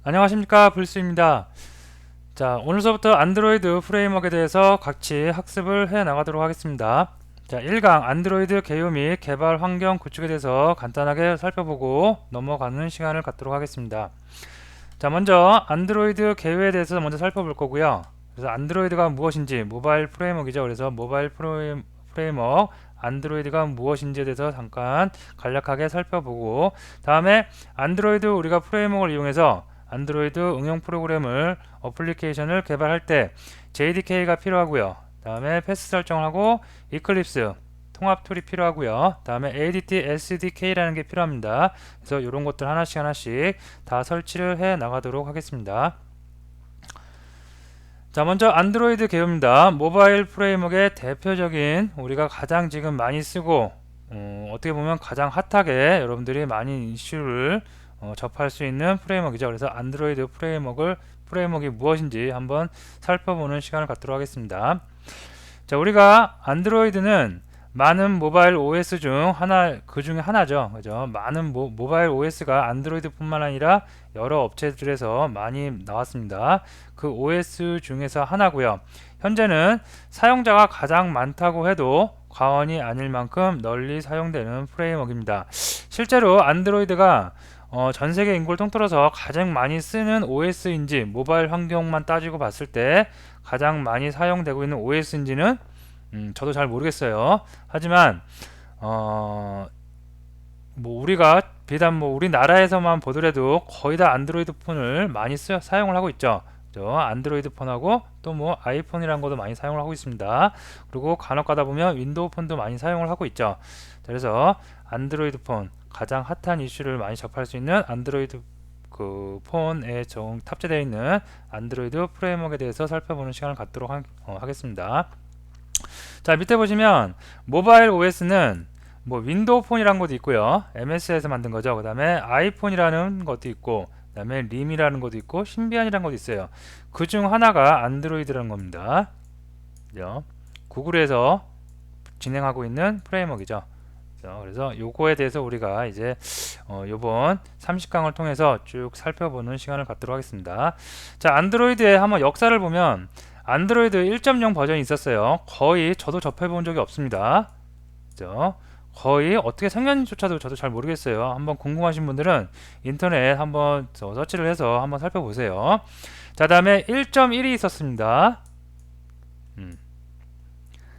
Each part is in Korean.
안녕하십니까, 불스입니다. 자, 오늘서부터 안드로이드 프레임워크에 대해서 같이 학습을 해 나가도록 하겠습니다. 자, 1강 안드로이드 개요 및 개발 환경 구축에 대해서 간단하게 살펴보고 넘어가는 시간을 갖도록 하겠습니다. 자, 먼저 안드로이드 개요에 대해서 먼저 살펴볼 거고요. 그래서 안드로이드가 무엇인지, 모바일 프레임워크이죠. 그래서 모바일 프레임워크 안드로이드가 무엇인지에 대해서 잠깐 간략하게 살펴보고, 다음에 안드로이드 우리가 프레임워크를 이용해서 안드로이드 응용 프로그램을 어플리케이션을 개발할 때 JDK가 필요하고요. 다음에 패스 설정을 하고 이클립스 통합 툴이 필요하고요. 다음에 ADT SDK라는 게 필요합니다. 그래서 이런 것들 하나씩 다 설치를 해 나가도록 하겠습니다. 자, 먼저 안드로이드 개요입니다. 모바일 프레임워크의 대표적인 우리가 가장 지금 많이 쓰고 어떻게 보면 가장 핫하게 여러분들이 많이 이슈를 접할 수 있는 프레임워크이죠. 그래서 안드로이드 프레임워크이 무엇인지 한번 살펴보는 시간을 갖도록 하겠습니다. 자, 우리가 안드로이드는 많은 모바일 OS 중 그 중에 하나죠. 그죠? 많은 모바일 OS가 안드로이드뿐만 아니라 여러 업체들에서 많이 나왔습니다. 그 OS 중에서 하나고요. 현재는 사용자가 가장 많다고 해도 과언이 아닐 만큼 널리 사용되는 프레임워크입니다. 실제로 안드로이드가 전 세계 인구를 통틀어서 가장 많이 쓰는 OS인지 모바일 환경만 따지고 봤을 때 가장 많이 사용되고 있는 OS인지는 저도 잘 모르겠어요. 하지만 뭐 우리가 비단 뭐 우리나라에서만 보더라도 거의 다 안드로이드 폰을 많이 사용을 하고 있죠. 안드로이드 폰하고 또 뭐 아이폰이라는 것도 많이 사용을 하고 있습니다. 그리고 간혹 가다 보면 윈도우 폰도 많이 사용을 하고 있죠. 그래서 안드로이드 폰 가장 핫한 이슈를 많이 접할 수 있는 안드로이드 그 폰에 탑재되어 있는 안드로이드 프레임워크에 대해서 살펴보는 시간을 갖도록 하겠습니다. 자, 밑에 보시면 모바일 OS는 뭐 윈도우 폰이라는 것도 있고요. MS에서 만든 거죠. 그 다음에 아이폰이라는 것도 있고, 그 다음에 림이라는 것도 있고, 신비안이라는 것도 있어요. 그 중 하나가 안드로이드라는 겁니다. 그죠? 구글에서 진행하고 있는 프레임워크이죠. 그래서 요거에 대해서 우리가 이제 요번 30강을 통해서 쭉 살펴보는 시간을 갖도록 하겠습니다. 자, 안드로이드의 한번 역사를 보면 안드로이드 1.0 버전이 있었어요. 거의 저도 접해본 적이 없습니다. 그죠? 거의 어떻게 생겼는지조차도 저도 잘 모르겠어요. 한번 궁금하신 분들은 인터넷 한번 서치를 해서 한번 살펴보세요. 자, 다음에 1.1이 있었습니다.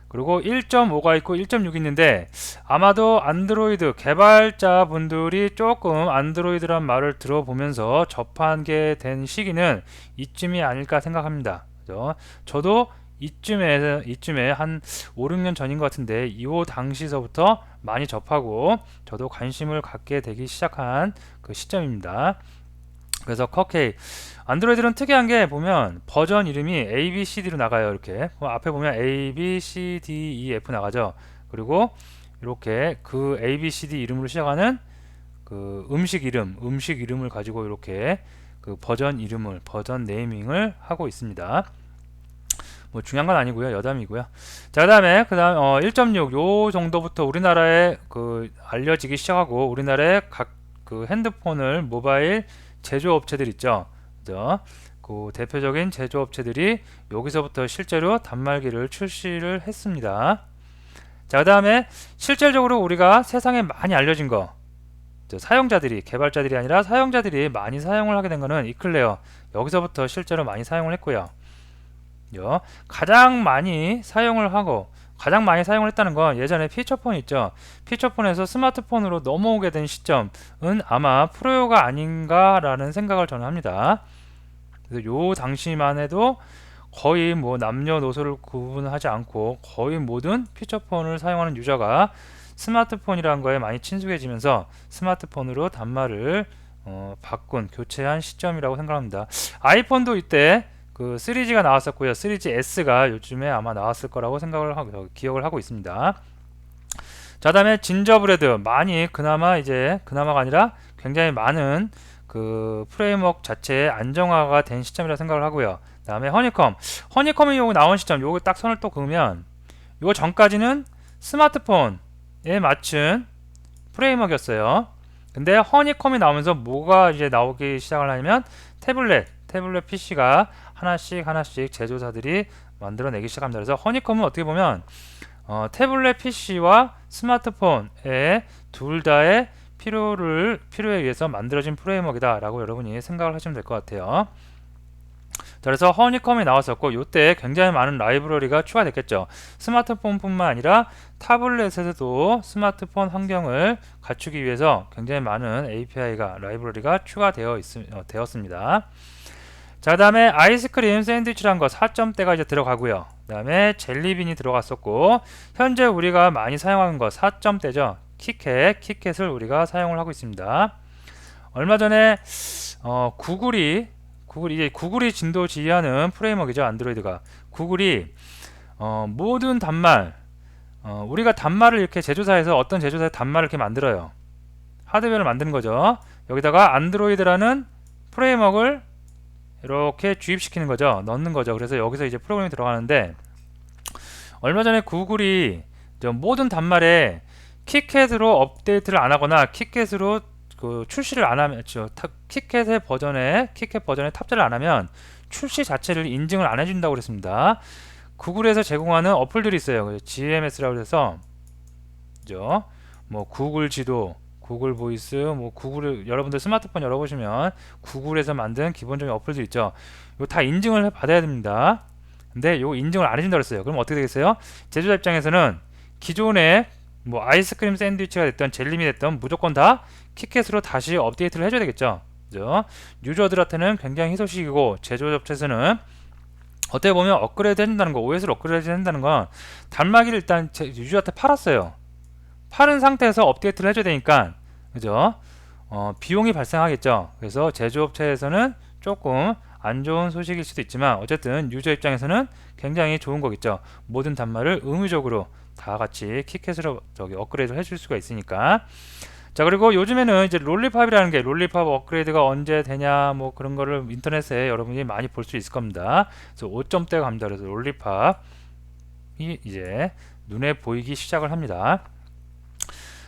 그리고 1.5가 있고 1.6이 있는데 아마도 안드로이드 개발자분들이 조금 안드로이드란 말을 들어보면서 접한 게 된 시기는 이쯤이 아닐까 생각합니다. 그죠? 저도 이쯤에 한 5, 6년 전인 것 같은데 이 당시서부터 많이 접하고 저도 관심을 갖게 되기 시작한 그 시점입니다. 그래서 커케이 안드로이드는 특이한 게 보면 버전 이름이 A, B, C, D로 나가요. 이렇게 앞에 보면 A, B, C, D, E, F 나가죠. 그리고 이렇게 그 A, B, C, D 이름으로 시작하는 그 음식 이름을 가지고 이렇게 그 버전 네이밍을 하고 있습니다. 뭐 중요한 건 아니고요. 여담이고요. 자, 그다음 1.6 요 정도부터 우리나라에 그 알려지기 시작하고 우리나라의 각 그 핸드폰을 모바일 제조업체들 있죠. 그죠? 그 대표적인 제조업체들이 여기서부터 실제로 단말기를 출시를 했습니다. 자, 그 다음에 실질적으로 우리가 세상에 많이 알려진 거 사용자들이 개발자들이 아니라 사용자들이 많이 사용을 하게 된 거는 이클레어 여기서부터 실제로 많이 사용을 했고요. 가장 많이 사용을 했다는 건 예전에 피처폰 있죠. 피처폰에서 스마트폰으로 넘어오게 된 시점은 아마 프로요가 아닌가라는 생각을 저는 합니다. 그래서 요 당시만 해도 거의 뭐 남녀노소를 구분하지 않고 거의 모든 피처폰을 사용하는 유저가 스마트폰이라는 거에 많이 친숙해지면서 스마트폰으로 단말을 교체한 시점이라고 생각합니다. 아이폰도 이때 그 3G가 나왔었고요. 3GS가 요즘에 아마 나왔을 거라고 기억을 하고 있습니다. 자, 다음에 진저브레드 그나마가 아니라 굉장히 많은 그 프레임워크 자체의 안정화가 된 시점이라고 생각을 하고요. 다음에 허니컴이 요거 나온 시점 요거 딱 선을 또 그으면 요거 전까지는 스마트폰에 맞춘 프레임워크였어요. 근데 허니컴이 나오면서 뭐가 이제 나오기 시작을 하냐면 태블릿 PC가 하나씩 제조사들이 만들어내기 시작합니다. 그래서 허니컴은 어떻게 보면 태블릿 PC와 스마트폰에 둘 다의 필요에 의해서 만들어진 프레임워크이다 라고 여러분이 생각을 하시면 될 것 같아요. 자, 그래서 허니컴이 나왔었고 이때 굉장히 많은 라이브러리가 추가됐겠죠. 스마트폰뿐만 아니라 타블렛에서도 스마트폰 환경을 갖추기 위해서 굉장히 많은 API가 라이브러리가 되었습니다. 자, 다음에 아이스크림 샌드위치란 거 4점대가 이제 들어가고요. 그 다음에 젤리빈이 들어갔었고, 현재 우리가 많이 사용하는 거 4점대죠. 키캣을 우리가 사용을 하고 있습니다. 얼마 전에 구글이 진도 지휘하는 프레임워크이죠. 안드로이드가. 구글이 모든 단말, 우리가 단말을 이렇게 제조사에서 어떤 제조사의 단말을 이렇게 만들어요. 하드웨어를 만드는 거죠. 여기다가 안드로이드라는 프레임워크를 이렇게 주입시키는 거죠. 넣는 거죠. 그래서 여기서 이제 프로그램이 들어가는데, 얼마 전에 구글이 모든 단말에 키캣으로 업데이트를 안 하거나 키캣으로 출시를 안 하면, 키캣 버전에 탑재를 안 하면 출시 자체를 인증을 안 해준다고 그랬습니다. 구글에서 제공하는 어플들이 있어요. GMS라고 해서, 그죠? 뭐 구글 지도, 구글 보이스, 뭐 구글, 여러분들 스마트폰 열어보시면 구글에서 만든 기본적인 어플들 있죠. 이거 다 인증을 받아야 됩니다. 근데 이거 인증을 안 해준다고 그랬어요. 그럼 어떻게 되겠어요? 제조자 입장에서는 기존에 뭐 아이스크림 샌드위치가 됐던 젤림이 됐던 무조건 다 키캣으로 다시 업데이트를 해줘야 되겠죠. 그죠? 유저들한테는 굉장히 희소식이고, 제조자 업체에서는 어떻게 보면 업그레이드 해준다는 거, OS를 업그레이드 해준다는 건 단말기를 일단 유저한테 팔았어요. 팔은 상태에서 업데이트를 해줘야 되니까, 그죠? 비용이 발생하겠죠. 그래서 제조업체에서는 조금 안 좋은 소식일 수도 있지만, 어쨌든 유저 입장에서는 굉장히 좋은 거겠죠. 모든 단말을 의무적으로 다 같이 키캣으로 업그레이드를 해줄 수가 있으니까. 자, 그리고 요즘에는 이제 롤리팝이라는 게, 롤리팝 업그레이드가 언제 되냐, 뭐 그런 거를 인터넷에 여러분이 많이 볼 수 있을 겁니다. 그래서 5점대가 갑니다. 그래서 롤리팝이 이제 눈에 보이기 시작을 합니다.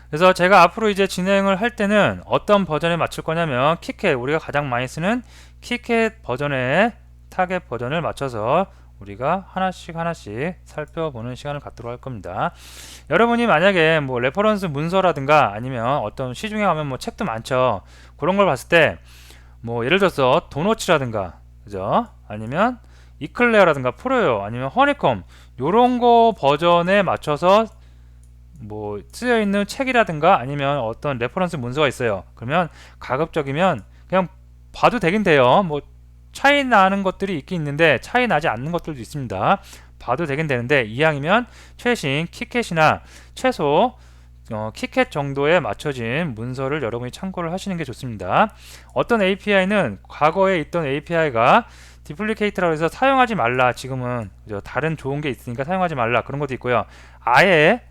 그래서 제가 앞으로 이제 진행을 할 때는 어떤 버전에 맞출 거냐면, 키캣, 우리가 가장 많이 쓰는 키캣 버전의 타겟 버전을 맞춰서 우리가 하나씩 살펴보는 시간을 갖도록 할 겁니다. 여러분이 만약에 뭐 레퍼런스 문서라든가 아니면 어떤 시중에 가면 뭐 책도 많죠. 그런 걸 봤을 때 뭐 예를 들어서 도너츠라든가, 그죠? 아니면 이클레어라든가 프로요, 아니면 허니컴, 요런 거 버전에 맞춰서 뭐 쓰여 있는 책이라든가 아니면 어떤 레퍼런스 문서가 있어요. 그러면 가급적이면 그냥 봐도 되긴 돼요. 뭐 차이 나는 것들이 있긴 있는데 차이 나지 않는 것들도 있습니다. 봐도 되긴 되는데, 이왕이면 최신 키캣이나 최소 키캣 정도에 맞춰진 문서를 여러분이 참고를 하시는 게 좋습니다. 어떤 API는 과거에 있던 API가 디플리케이트라고 해서 사용하지 말라, 지금은 다른 좋은 게 있으니까 사용하지 말라, 그런 것도 있고요. 아예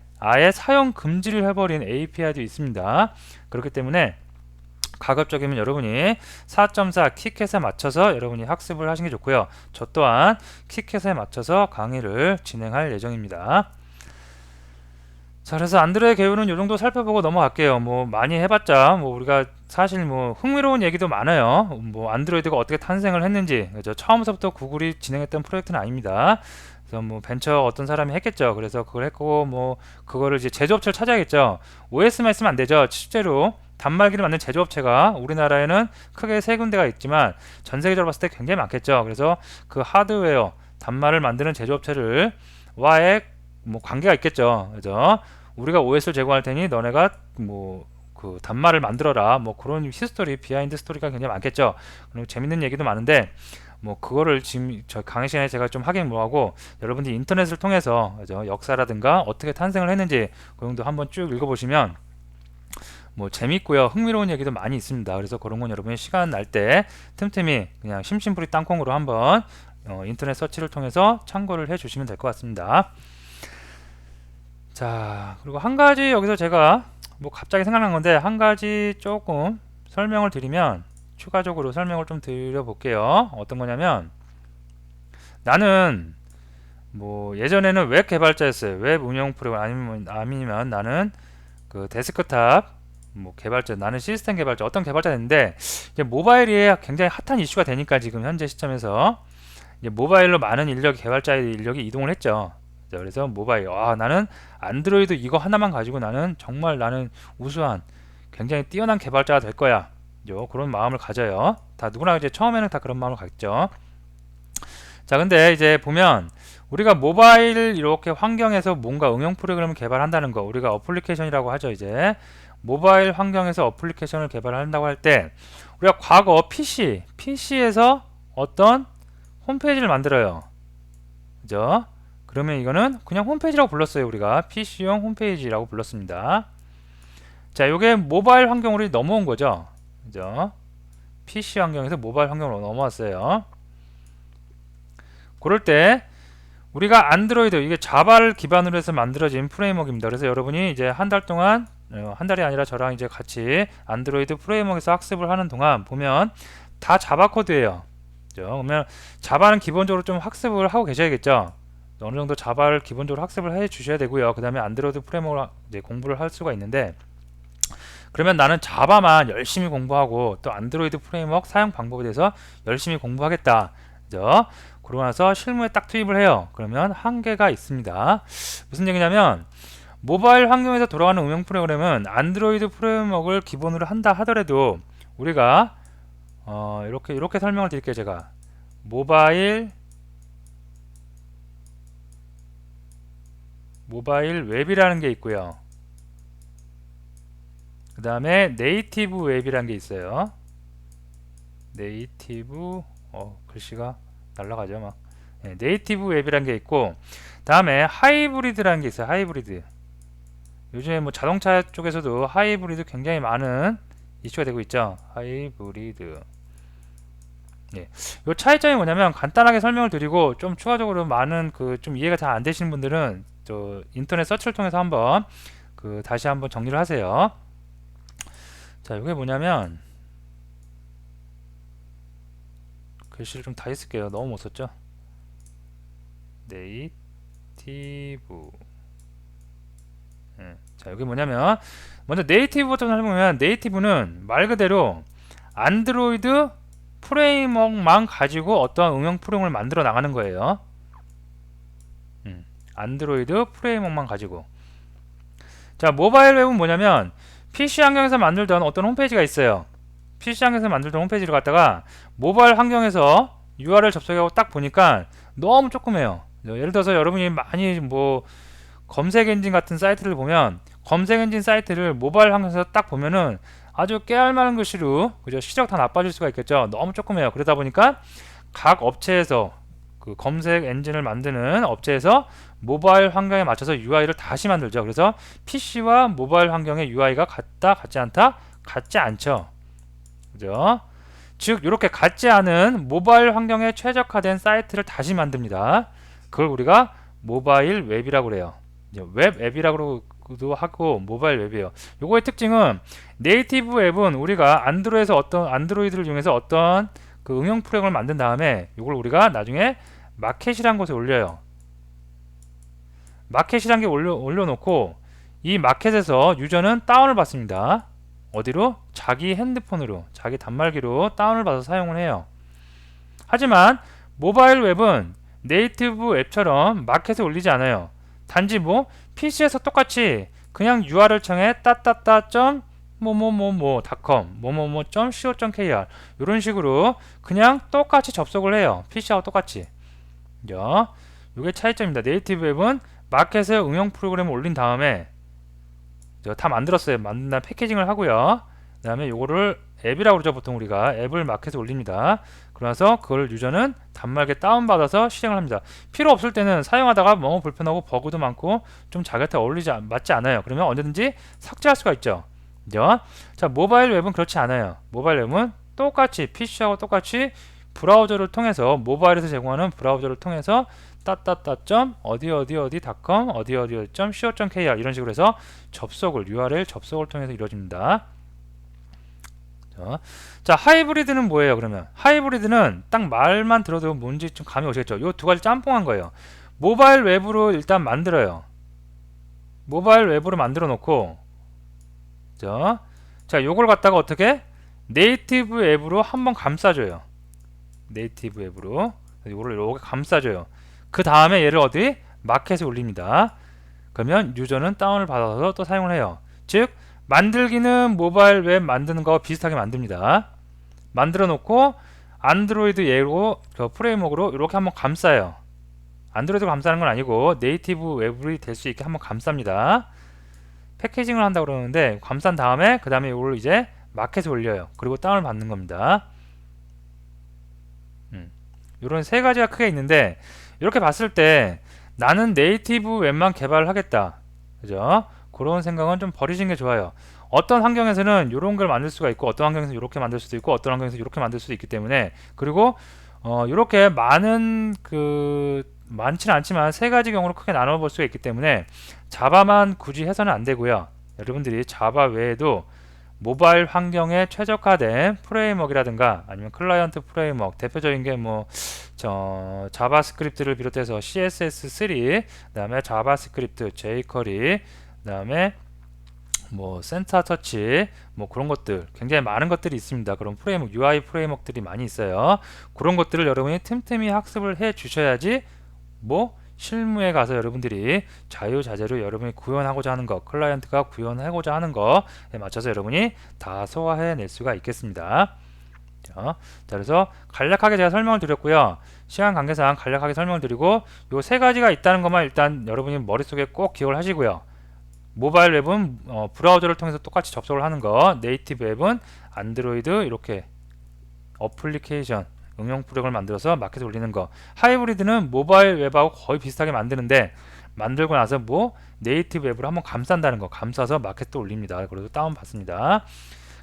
사용 금지를 해버린 API도 있습니다. 그렇기 때문에 가급적이면 여러분이 4.4 키캣에 맞춰서 여러분이 학습을 하시는 게 좋고요. 저 또한 키캣에 맞춰서 강의를 진행할 예정입니다. 자, 그래서 안드로이드 개요는 이 정도 살펴보고 넘어갈게요. 뭐 많이 해봤자 뭐 우리가 사실 뭐 흥미로운 얘기도 많아요. 뭐 안드로이드가 어떻게 탄생을 했는지, 그죠? 처음부터 구글이 진행했던 프로젝트는 아닙니다. 그래서 뭐 벤처 어떤 사람이 했겠죠. 그래서 그걸 했고, 뭐 그거를 이제 제조업체를 찾아야겠죠. OS만 있으면 안 되죠. 실제로 단말기를 만든 제조업체가 우리나라에는 크게 세 군데가 있지만 전 세계적으로 봤을 때 굉장히 많겠죠. 그래서 그 하드웨어 단말을 만드는 제조업체를 와의 뭐 관계가 있겠죠. 그죠? 우리가 OS를 제공할 테니 너네가 뭐 그 단말을 만들어라, 뭐 그런 히스토리, 비하인드 스토리가 굉장히 많겠죠. 그리고 재밌는 얘기도 많은데, 뭐 그거를 지금 저 강의 시간에 제가 좀 하긴 뭐하고, 여러분들이 인터넷을 통해서, 그죠? 역사라든가 어떻게 탄생을 했는지 그 정도 한번 쭉 읽어보시면 뭐 재밌고요, 흥미로운 얘기도 많이 있습니다. 그래서 그런 건 여러분이 시간 날 때 틈틈이 그냥 심심풀이 땅콩으로 한번 인터넷 서치를 통해서 참고를 해 주시면 될 것 같습니다. 자, 그리고 한 가지 여기서 제가 뭐 갑자기 생각난 건데, 한 가지 조금 설명을 드리면, 추가적으로 설명을 좀 드려볼게요. 어떤 거냐면, 나는 뭐 예전에는 웹 개발자였어요. 웹 운영 프로그램, 아니면 나는 그 데스크탑 뭐 개발자, 나는 시스템 개발자, 어떤 개발자 됐는데 이제 모바일이 굉장히 핫한 이슈가 되니까 지금 현재 시점에서 이제 모바일로 많은 인력, 개발자의 인력이 이동을 했죠. 그래서 모바일, 나는 안드로이드 이거 하나만 가지고 나는 우수한 굉장히 뛰어난 개발자가 될 거야. 그런 마음을 가져요. 다 누구나 이제 처음에는 다 그런 마음을 갖죠. 자, 근데 이제 보면 우리가 모바일 이렇게 환경에서 뭔가 응용 프로그램을 개발한다는 거, 우리가 어플리케이션이라고 하죠. 이제 모바일 환경에서 어플리케이션을 개발한다고 할 때 우리가 과거 PC에서 어떤 홈페이지를 만들어요. 그죠? 그러면 이거는 그냥 홈페이지라고 불렀어요. 우리가 PC용 홈페이지라고 불렀습니다. 자, 요게 모바일 환경으로 넘어온 거죠. 그죠? PC 환경에서 모바일 환경으로 넘어왔어요. 그럴 때 우리가 안드로이드, 이게 자바를 기반으로 해서 만들어진 프레임워크입니다. 그래서 여러분이 이제 한 달 동안, 한 달이 아니라 저랑 이제 같이 안드로이드 프레임워크에서 학습을 하는 동안 보면 다 자바 코드예요. 그죠? 그러면 자바는 기본적으로 좀 학습을 하고 계셔야겠죠. 어느 정도 자바를 기본적으로 학습을 해 주셔야 되고요. 그 다음에 안드로이드 프레임워크 이제 공부를 할 수가 있는데, 그러면 나는 자바만 열심히 공부하고 또 안드로이드 프레임워크 사용 방법에 대해서 열심히 공부하겠다. 그죠? 그러고 나서 실무에 딱 투입을 해요. 그러면 한계가 있습니다. 무슨 얘기냐면 모바일 환경에서 돌아가는 응용 프로그램은 안드로이드 프레임워크를 기본으로 한다 하더라도 우리가 이렇게 설명을 드릴게요. 제가 모바일 웹이라는 게 있고요. 그 다음에 네이티브 웹이라는 게 있어요. 네이티브, 글씨가 날라가죠 막. 네이티브 웹이라는 게 있고, 다음에 하이브리드라는 게 있어요. 하이브리드. 요즘에 뭐 자동차 쪽에서도 하이브리드 굉장히 많은 이슈가 되고 있죠. 하이브리드. 요 차이점이 뭐냐면 간단하게 설명을 드리고 좀 추가적으로 많은 좀 이해가 잘 안 되시는 분들은 저 인터넷 서치를 통해서 한번 다시 한번 정리를 하세요. 자, 이게 뭐냐면 글씨를 좀 다시 쓸게요. 너무 못 썼죠. 네이티브. 자, 여기 뭐냐면 먼저 네이티브부터 설명하면, 네이티브는 말 그대로 안드로이드 프레임워크만 가지고 어떠한 응용 프로그램을 만들어 나가는 거예요. 안드로이드 프레임워크만 가지고. 자, 모바일 웹은 뭐냐면 PC 환경에서 만들던 어떤 홈페이지가 있어요. PC 환경에서 만들던 홈페이지를 갖다가 모바일 환경에서 URL 접속하고 딱 보니까 너무 조그매요. 예를 들어서 여러분이 많이 뭐 검색 엔진 같은 사이트를 보면, 검색 엔진 사이트를 모바일 환경에서 딱 보면은 아주 깨알만한 글씨로, 그죠? 시력 다 나빠질 수가 있겠죠. 너무 조그매요. 그러다 보니까 각 업체에서 검색 엔진을 만드는 업체에서 모바일 환경에 맞춰서 UI를 다시 만들죠. 그래서 PC와 모바일 환경의 UI가 같다, 같지 않다? 같지 않죠. 그죠? 즉 이렇게 같지 않은 모바일 환경에 최적화된 사이트를 다시 만듭니다. 그걸 우리가 모바일 웹이라고 그래요. 웹 앱이라고도 하고 모바일 웹이에요. 요거의 특징은 네이티브 웹은 우리가 안드로이드를 이용해서 어떤 응용 프로그램을 만든 다음에 이걸 우리가 나중에 마켓이라는 곳에 올려요. 마켓이라는 게 올려놓고 이 마켓에서 유저는 다운을 받습니다. 어디로? 자기 핸드폰으로, 자기 단말기로 다운을 받아서 사용을 해요. 하지만 모바일 웹은 네이티브 앱처럼 마켓에 올리지 않아요. 단지 PC에서 똑같이 그냥 URL 창에 뭐뭐뭐.com, 뭐뭐뭐.co.kr 이런 식으로 그냥 똑같이 접속을 해요. PC하고 똑같이. 이게 차이점입니다. 네이티브 앱은 마켓에 응용 프로그램을 올린 다음에 다 만들었어요. 만든 다음 패키징을 하고요. 그 다음에 요거를 앱이라고 그러죠. 보통 우리가 앱을 마켓에 올립니다. 그러면서 그걸 유저는 단말기에 다운받아서 실행을 합니다. 필요 없을 때는 사용하다가 너무 불편하고 버그도 많고 좀 자기한테 맞지 않아요. 그러면 언제든지 삭제할 수가 있죠. 그죠? 자, 모바일 웹은 그렇지 않아요. 모바일 웹은 똑같이 PC하고 똑같이 브라우저를 통해서, 모바일에서 제공하는 브라우저를 통해서 어디어디.com, 어디어디.co.kr 이런 식으로 해서 URL 접속을 통해서 이루어집니다. 자, 하이브리드는 뭐예요? 그러면 하이브리드는 딱 말만 들어도 뭔지 좀 감이 오시겠죠? 요 두 가지 짬뽕한 거예요. 모바일 웹으로 일단 만들어요. 모바일 웹으로 만들어 놓고, 자, 요걸 갖다가 어떻게 네이티브 앱으로 한번 감싸줘요. 네이티브 앱으로 요거를 이렇게 감싸줘요. 그 다음에 얘를 어디 마켓에 올립니다. 그러면 유저는 다운을 받아서 또 사용을 해요. 즉 만들기는 모바일 웹 만드는 거 비슷하게 만듭니다. 만들어 놓고 안드로이드 얘로 그 프레임워크로 이렇게 한번 감싸요. 안드로이드 감싸는 건 아니고 네이티브 웹이 될 수 있게 한번 감쌉니다. 패키징을 한다고 그러는데 감싼 다음에 그 다음에 이걸 이제 마켓에 올려요. 그리고 다운을 받는 겁니다. 이런 세 가지가 크게 있는데 이렇게 봤을 때 나는 네이티브 웹만 개발을 하겠다. 그죠? 그런 생각은 좀 버리시는 게 좋아요. 어떤 환경에서는 이런 걸 만들 수가 있고 어떤 환경에서 이렇게 만들 수도 있고 어떤 환경에서 이렇게 만들 수도 있기 때문에 그리고 이렇게 많은 많지는 않지만 세 가지 경우로 크게 나눠 볼 수가 있기 때문에 자바만 굳이 해서는 안 되고요. 여러분들이 자바 외에도 모바일 환경에 최적화된 프레임워크라든가 아니면 클라이언트 프레임워크 대표적인 게 뭐 자바스크립트를 비롯해서 CSS3 그다음에 자바스크립트 jQuery 그다음에 뭐 센터 터치 뭐 그런 것들 굉장히 많은 것들이 있습니다. 그런 프레임워크 UI 프레임워크들이 많이 있어요. 그런 것들을 여러분이 틈틈이 학습을 해 주셔야지 뭐 실무에 가서 여러분들이 자유자재로 여러분이 구현하고자 하는 것 클라이언트가 구현하고자 하는 것에 맞춰서 여러분이 다 소화해낼 수가 있겠습니다. 자, 그래서 간략하게 제가 설명을 드렸고요. 시간 관계상 간략하게 설명을 드리고 요 세 가지가 있다는 것만 일단 여러분이 머릿속에 꼭 기억을 하시고요. 모바일 웹은 브라우저를 통해서 똑같이 접속을 하는 거, 네이티브 앱은 안드로이드 이렇게 어플리케이션 응용 프로그램을 만들어서 마켓에 올리는 거, 하이브리드는 모바일 웹하고 거의 비슷하게 만드는데 만들고 나서 뭐 네이티브 앱으로 한번 감싼다는 거, 감싸서 마켓에 올립니다. 그래서 다운 받습니다.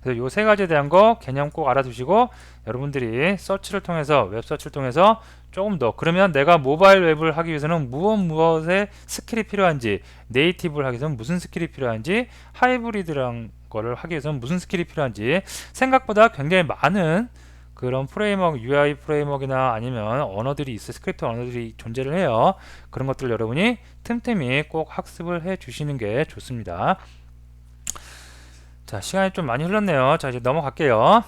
그래서 요 세 가지에 대한 거 개념 꼭 알아두시고 여러분들이 서치를 통해서 웹 서치를 통해서 조금 더 그러면 내가 모바일 웹을 하기 위해서는 무엇의 스킬이 필요한지 네이티브를 하기 위해서는 무슨 스킬이 필요한지 하이브리드란 거를 하기 위해서는 무슨 스킬이 필요한지 생각보다 굉장히 많은 그런 프레임워크, UI 프레임워크나 아니면 언어들이 있어요. 스크립트 언어들이 존재를 해요. 그런 것들을 여러분이 틈틈이 꼭 학습을 해 주시는 게 좋습니다. 자, 시간이 좀 많이 흘렀네요. 자, 이제 넘어갈게요.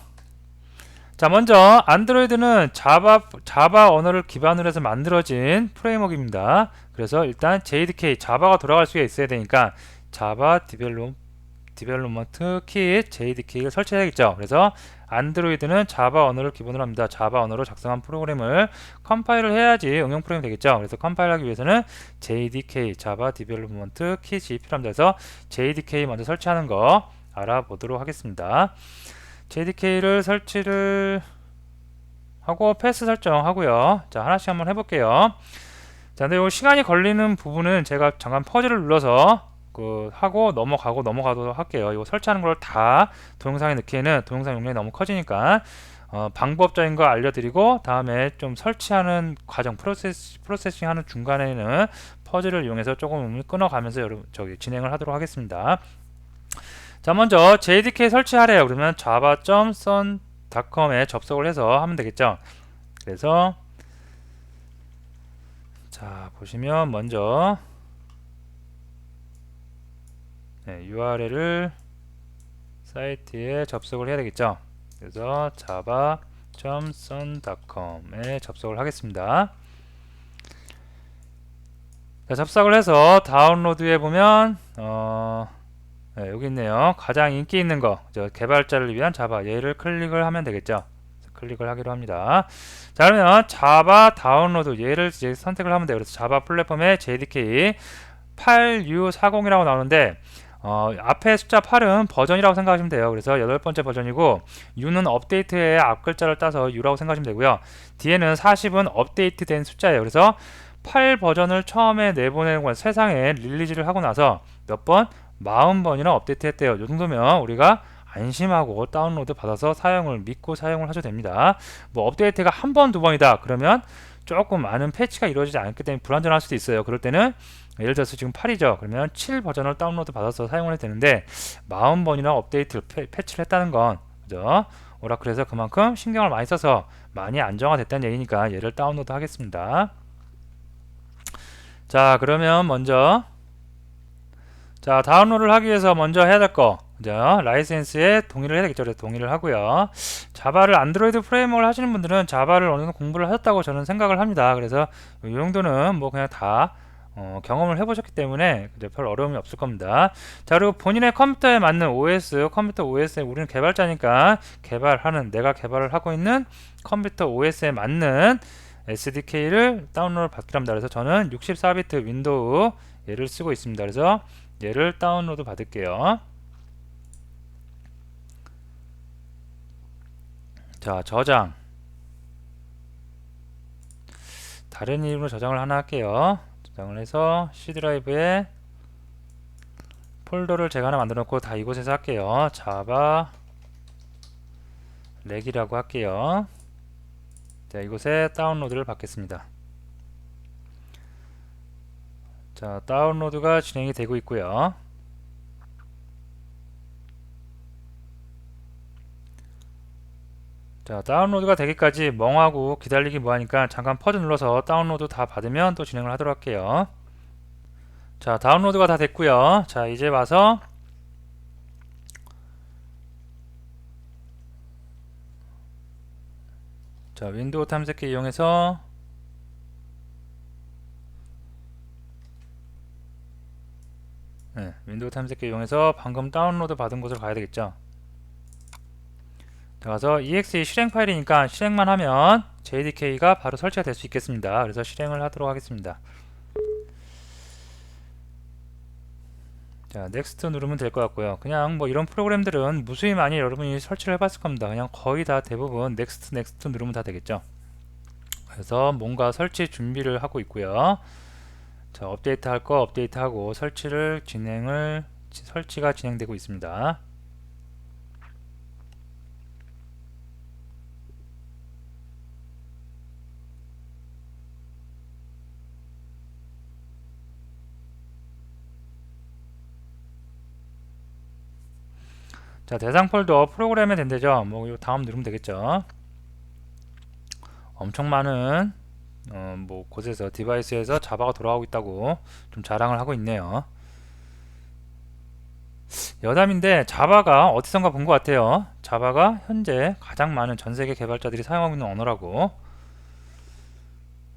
자, 먼저 안드로이드는 자바 언어를 기반으로 해서 만들어진 프레임워크입니다. 그래서 일단 JDK, 자바가 돌아갈 수가 있어야 되니까 자바 디벨롭먼트 킷 JDK를 설치해야겠죠. 그래서 안드로이드는 자바 언어를 기본으로 합니다. 자바 언어로 작성한 프로그램을 컴파일을 해야지 응용 프로그램이 되겠죠. 그래서 컴파일하기 위해서는 JDK, 자바 디벨롭먼트 킷이 필요합니다. 그래서 JDK 먼저 설치하는 거 알아보도록 하겠습니다. JDK를 설치를 하고 패스 설정하고요. 자, 하나씩 한번 해볼게요. 자, 근데 이 시간이 걸리는 부분은 제가 잠깐 퍼즐을 눌러서 하고 넘어가도록 할게요. 이거 설치하는 걸 다 동영상에 넣기에는 동영상 용량이 너무 커지니까 방법적인 거 알려드리고 다음에 좀 설치하는 과정 프로세싱 하는 중간에는 퍼즐을 이용해서 조금 끊어가면서 진행을 하도록 하겠습니다. 자, 먼저 JDK 설치하래요. 그러면 java.sun.com에 접속을 해서 하면 되겠죠. 그래서 자, 보시면 먼저 URL을 사이트에 접속을 해야 되겠죠. 그래서 java.sun.com에 접속을 하겠습니다. 자, 접속을 해서 다운로드에 보면 여기 있네요. 가장 인기 있는 거, 개발자를 위한 자바, 얘를 클릭을 하면 되겠죠. 클릭을 하기로 합니다. 자, 그러면 자바 다운로드 얘를 이제 선택을 하면 돼요. 그래서 자바 플랫폼의 JDK 8U40이라고 나오는데 앞에 숫자 8은 버전이라고 생각하시면 돼요. 그래서 8번째 버전이고 U는 업데이트의 앞글자를 따서 U라고 생각하시면 되고요. 뒤에는 40은 업데이트된 숫자예요. 그래서 8 버전을 처음에 내보내는 건 세상에 릴리즈를 하고 나서 몇 번? 40번이나 업데이트 했대요. 이 정도면 우리가 안심하고 다운로드 받아서 믿고 사용을 하셔도 됩니다. 뭐 업데이트가 한 번, 두 번이다. 그러면 조금 많은 패치가 이루어지지 않기 때문에 불안전할 수도 있어요. 그럴 때는 예를 들어서 지금 8이죠. 그러면 7 버전을 다운로드 받아서 사용을 해도 되는데 40번이나 업데이트를 패치를 했다는 건 그죠? 오라클에서 그만큼 신경을 많이 써서 많이 안정화됐다는 얘기니까 얘를 다운로드 하겠습니다. 자, 그러면 먼저 다운로드를 하기 위해서 먼저 해야 될 거 먼저 라이센스에 동의를 해야 되겠죠. 그래서 동의를 하고요. 자바를 안드로이드 프레임워크를 하시는 분들은 자바를 어느 정도 공부를 하셨다고 저는 생각을 합니다. 그래서 이 정도는 뭐 그냥 다 경험을 해보셨기 때문에 별 어려움이 없을 겁니다. 자, 그리고 본인의 컴퓨터에 맞는 OS, 컴퓨터 OS에 우리는 개발자니까 내가 개발을 하고 있는 컴퓨터 OS에 맞는 SDK를 다운로드 받기로 합니다. 그래서 저는 64비트 윈도우 얘를 쓰고 있습니다. 그래서 얘를 다운로드 받을게요. 자, 저장. 다른 이름으로 저장을 하나 할게요. 저장을 해서 C 드라이브에 폴더를 제가 하나 만들어 놓고 다 이곳에서 할게요. 자바 렉이라고 할게요. 자, 이곳에 다운로드를 받겠습니다. 자, 다운로드가 진행이 되고 있고요. 자, 다운로드가 되기까지 멍하고 기다리기 뭐하니까 잠깐 퍼즈 눌러서 다운로드 다 받으면 또 진행을 하도록 할게요. 자, 다운로드가 다 됐고요. 자, 이제 와서 자, 윈도우 탐색기 이용해서 윈도우 탐색기 이용해서 방금 다운로드 받은 곳으로 가야 되겠죠. 들어가서 exe 실행 파일이니까 실행만 하면 JDK가 바로 설치가 될 수 있겠습니다. 그래서 실행을 하도록 하겠습니다. 자, 넥스트 누르면 될 것 같고요. 그냥 뭐 이런 프로그램들은 무수히 많이 여러분이 설치를 해봤을 겁니다. 그냥 거의 다 대부분 넥스트 누르면 다 되겠죠. 그래서 뭔가 설치 준비를 하고 있고요. 자, 업데이트 할 거 업데이트 하고 설치가 진행되고 있습니다. 자, 대상 폴더 프로그램에 된대죠. 뭐 이거 다음 누르면 되겠죠. 엄청 많은 뭐 곳에서 디바이스에서 자바가 돌아가고 있다고 좀 자랑을 하고 있네요. 여담인데 자바가 어디선가 본 것 같아요. 자바가 현재 가장 많은 전세계 개발자들이 사용하고 있는 언어라고.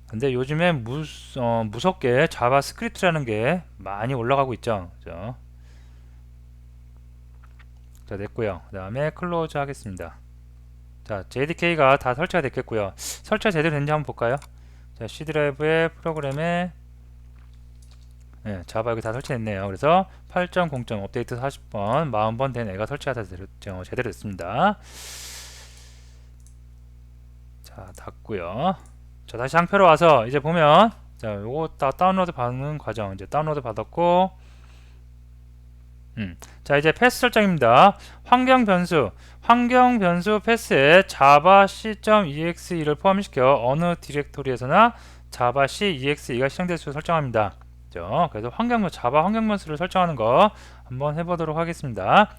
근데 요즘에 무섭게 자바스크립트라는 게 많이 올라가고 있죠. 그죠? 자, 됐고요. 그 다음에 클로즈 하겠습니다. 자, JDK가 다 설치가 됐겠고요. 설치가 제대로 됐는지 한번 볼까요? 자, C 드라이브의 프로그램에 자바 여기 다 설치됐네요. 그래서 8.0. 업데이트 40번 40번 된 애가 설치가 다 제대로 됐습니다. 자, 닫고요. 자, 다시 상표로 와서 이제 보면 자, 요거 다 다운로드 받는 과정 이제 다운로드 받았고 자, 이제 패스 설정입니다. 환경 변수 패스에 java c.exe를 포함시켜 어느 디렉토리에서나 java c.exe가 실행될 수 설정합니다. 그죠? 그래서 자바 환경 변수를 설정하는 거 한번 해보도록 하겠습니다.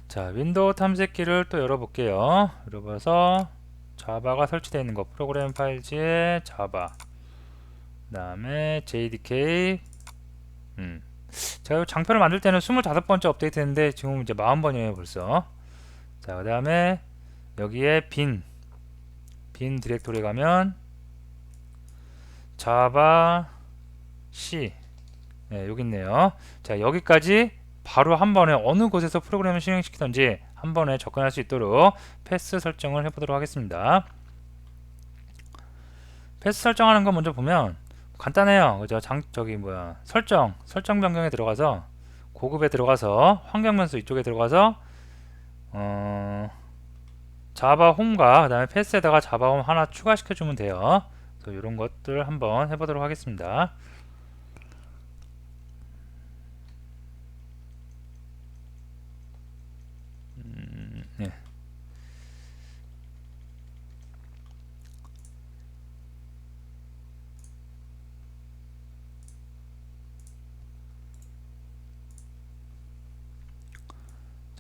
자, 윈도우 탐색기를 또 열어볼게요. 열어봐서 자바가 설치되어 있는 거 프로그램 파일지에 자바 그 다음에 JDK 제가 장표를 만들 때는 25번째 업데이트 했는데 지금 이제 40번이에요 벌써. 자, 그 다음에 여기에 빈 디렉토리에 가면 자바 C 여기 있네요. 자, 여기까지 바로 한 번에 어느 곳에서 프로그램을 실행시키든지 한 번에 접근할 수 있도록 패스 설정을 해보도록 하겠습니다. 패스 설정하는 거 먼저 보면 간단해요. 그죠? 설정 변경에 들어가서 고급에 들어가서 환경 변수 이쪽에 들어가서 자바 홈과 그 다음에 패스에다가 자바 홈 하나 추가시켜 주면 돼요. 그래서 이런 것들 한번 해보도록 하겠습니다. 네.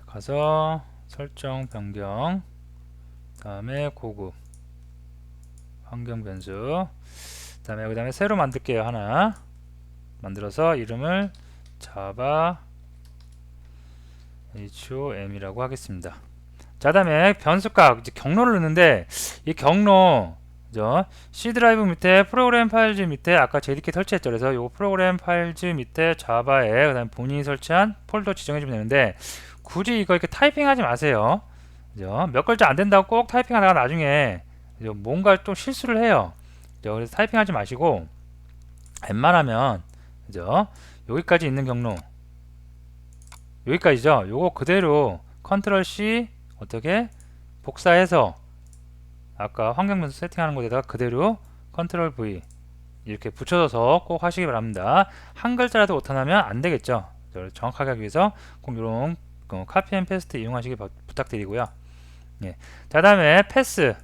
가서 설정 변경 다음에 고급 환경 변수 그 다음에 새로 만들게요. 하나 만들어서 이름을 자바 HOM이라고 하겠습니다. 자, 다음에 변수값 이제 경로를 넣는데 이 경로 그죠? C 드라이브 밑에 프로그램 파일즈 밑에 아까 JDK 설치했죠. 그래서 요 프로그램 파일즈 밑에 자바에 그다음 본인이 설치한 폴더 지정해 주면 되는데 굳이 이거 이렇게 타이핑하지 마세요. 그죠? 몇 글자 안 된다고 꼭 타이핑하다가 나중에 그죠? 뭔가 좀 실수를 해요. 그죠? 그래서 타이핑하지 마시고 웬만하면 그죠? 여기까지 있는 경로 여기까지죠. 요거 그대로 컨트롤 C 어떻게 복사해서 아까 환경 변수 세팅하는 곳에다가 그대로 컨트롤 V 이렇게 붙여서 꼭 하시기 바랍니다. 한 글자라도 오타나면 안 되겠죠. 정확하게 하기 위해서 꼭 이런 카피 앤 페스트 이용하시기 부탁드리고요. 예. 자, 다음에 패스